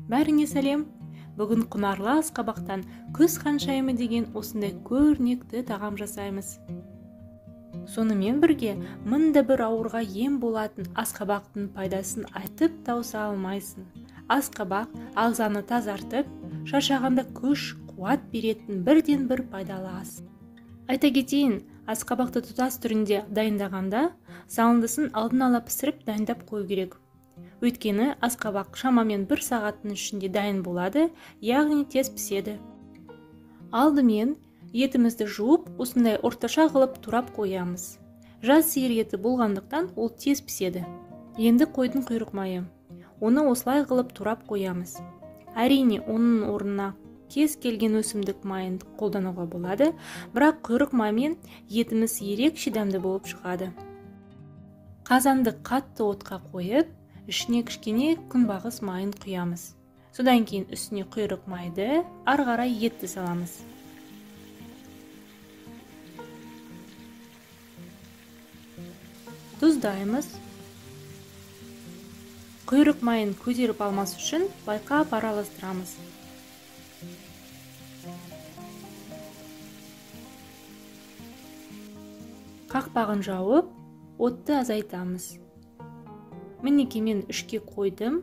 Бәріңе сәлем. Бүгін құнарлы асқабақтан күз ханшайымы деген осындай көрнекті тағам жасаймыз. Сонымен бірге мыңда бір ауырға ем болатын асқабақтың пайдасын айтып тауса алмайсың. Асқабақ ағзаны тазартып, шаршағанда күш, қуат беретін бірден бір пайдалы ас. Айта кетейін, асқабақты тұтас түрінде дайындағанда салындысын алдын ала пісіріп дайындап қою керек. Өйткені асқабақ шамамен 1 сағаттың ішінде дайын болады, яғни тез піседі. Алдымен етімізді жуып, осындай орташа қылып турап қоямыз. Жас сиыр еті болғандықтан ол тез піседі. Енді қойдың құйрық майы. Оны осылай қылып турап қоямыз. Әрине, оның орнына кез келген өсімдік майын қолдануға болады, бірақ құйрық маймен етіміз ерек шыдамды болып шығады. Қазанды қатты отқа қойып, ішіне кішкене күнбағыс майын құямыз. Содан кейін үстіне құйрық майды, ары қарай етті саламыз. Тұздаймыз. Құйрық майын көтеріп алмас үшін байқап араластырамыз. Қақпағын жауып, отты азайтамыз. Мінеки мен ішке қойдым.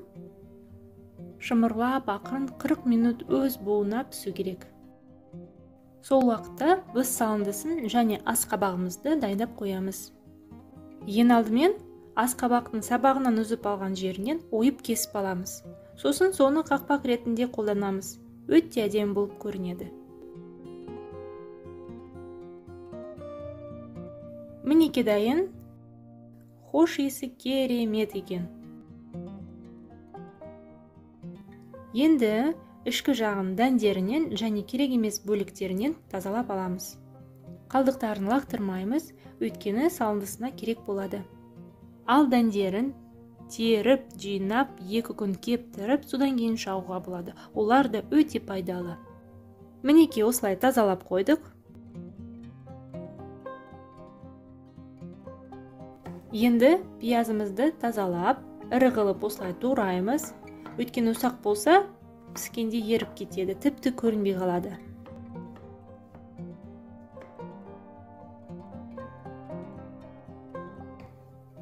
Шымырлап ақырын 40 минут өз буына пісу керек. Сол уақытта біз салындысын және асқабағымызды дайындап қоямыз. Ең алдымен асқабақтың сабағынан үзіп алған жерінен ойып кесіп аламыз. Сосын соны қақпақ ретінде қолданамыз. Өте әдемі болып көрінеді. Мінеки дайын. Хош иісі керемет екен. Енді ішкі жағын дәндерінен және керек емес бөліктерінен тазалап аламыз. Қалдықтарын лақтырмаймыз, өйткені салындысына керек болады. Ал дәндерін теріп, жинап, 2 күн кептіріп, содан кейін шауға болады. Олар да өте пайдалы. Мінеки осылай тазалап қойдық. Енді пиязымызды тазалап, ірі қылып осылай тураймыз. Өйткені ұсақ болса, піскенде еріп кетеді, тіпті көрінбей қалады.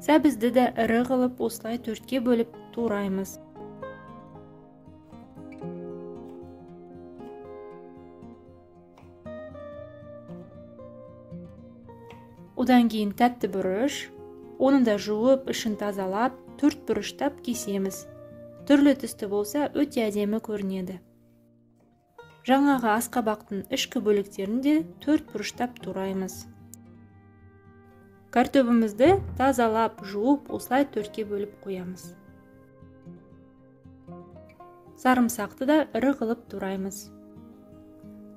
Сәбізді де ірі қылып осылай 4-ке бөліп тураймыз. Одан кейін тәтті бұрыш. Оны да жуып, ішін тазалап, 4 бұрыштап кесеміз. Түрлі түсті болса, өте әдемі көрінеді. Жаңағы асқабақтың ішкі бөліктерін де 4 бұрыштап тураймыз. Картөбімізді тазалап, жуып, осылай 4-ке бөліп қоямыз. Сарымсақты да ірі қылып тураймыз.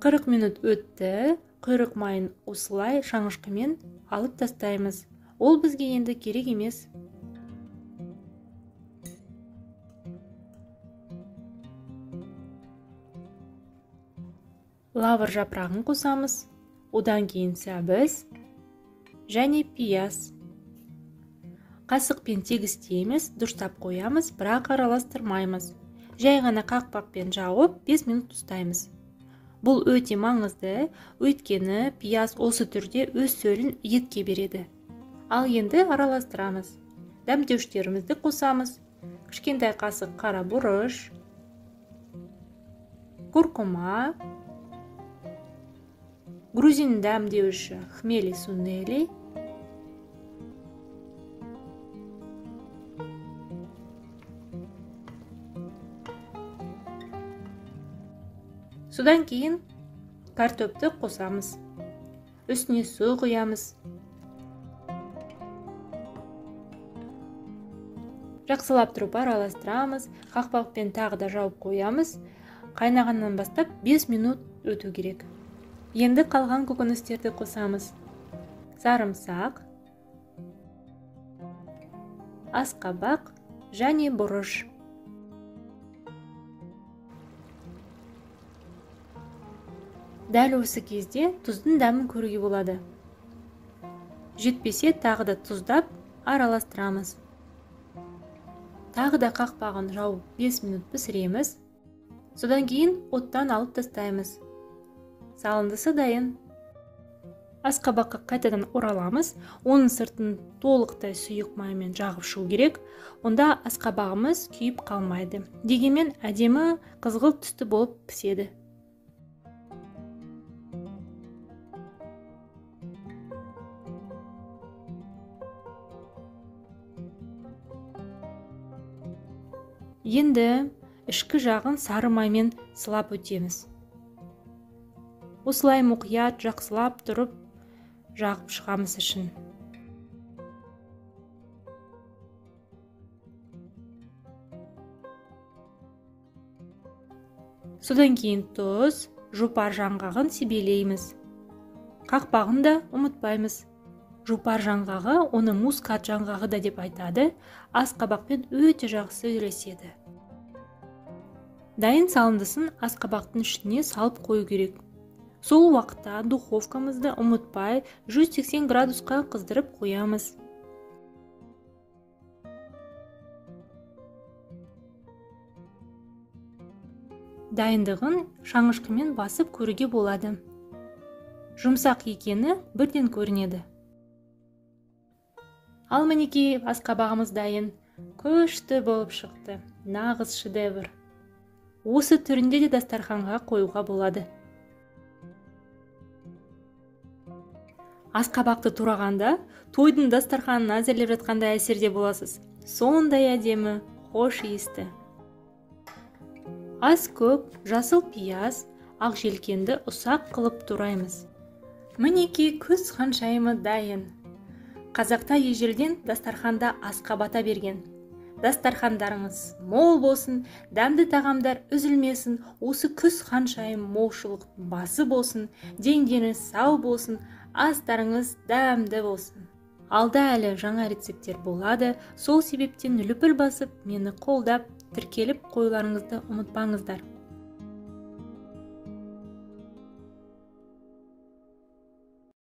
40 минут өтті, құйрық майын осылай шаңышқымен алып тастаймыз. Ол бізге енді керек емес. Лавр жапырағын қосамыз. Одан кейін сәбіз және пияз. Қасықпен тегістейміз, дұрыстап қоямыз, бірақ араластырмаймыз. Жай ғана қақпақпен жауып 5 минут ұстаймыз. Бұл өте маңызды, өйткені пияз осы түрде өз сөлін етке береді. Ал енді араластырамыз. Дәмдеуштерімізді қосамыз. Кішкентай қасық қара бұрыш, куркума, грузин дәмдеуші хмели сунели, содан кейін картопты қосамыз. Үстіне су құямыз. Жақсылап тұрып араластырамыз, қақпақпен тағы да жауып қоямыз. Қайнағаннан бастап 5 минут өту керек. Енді қалған көкөністерді қосамыз. Сарымсақ, асқабақ және бұрыш. Дәл осы кезде тұздың дәмін көруге болады. Жетпесе тағы да тұздап араластырамыз. Тағы да қақпағын жауып 5 минут пісіреміз. Содан кейін оттан алып тастаймыз. Салындысы дайын. Асқабаққа қайтадан ораламыз. Оның сыртын толықтай сұйық маймен жағып шығу керек. Онда асқабағымыз күйіп қалмайды. Дегенмен әдемі қызғылт түсті болып піседі. Енді ішкі жағын сары маймен сылап өтеміз. Осылай мұқият жақсылап тұрып жағып шығамыз ішін. Содан кейін тұз, жупар жаңғағын себелейміз. Қақпағын да ұмытпаймыз. Жупар жаңғағы, оны мускат жаңғағы да деп айтады, асқабақпен өте жақсы үйлеседі. Дайын салындысын асқабақтың ішіне салып қою керек. Сол уақытта духовкамызды ұмытпай 180 градусқа қыздырып қоямыз. Дайындығын шаңышқымен басып көруге болады. Жұмсақ екені бірден көрінеді. Ал мінекей асқабағымыз дайын. Күшті болып шықты. Нағыз шедевр. Осы түрінде де дастарханға қоюға болады. Асқабақты турағанда, тойдың дастарханын әзірлеп жатқанда әсерде боласыз. Сондай әдемі, хош иісті. Ас көп, жасыл пияз, ақ желкенді ұсақ қылып тураймыз. Мінекей күз ханшайымы дайын. Қазақта ежелден дастарханда асқа бата берген. Дастархандарыңыз мол болсын, дәмді тағамдар үзілмесін, осы күз ханшайым молшылықтың басы болсын, дендеріңіз сау болсын, астарыңыз дәмді болсын. Алда әлі жаңа рецепттер болады, сол себептен лүпіл басып, мені қолдап, тіркеліп қоюларыңызды ұмытпаңыздар.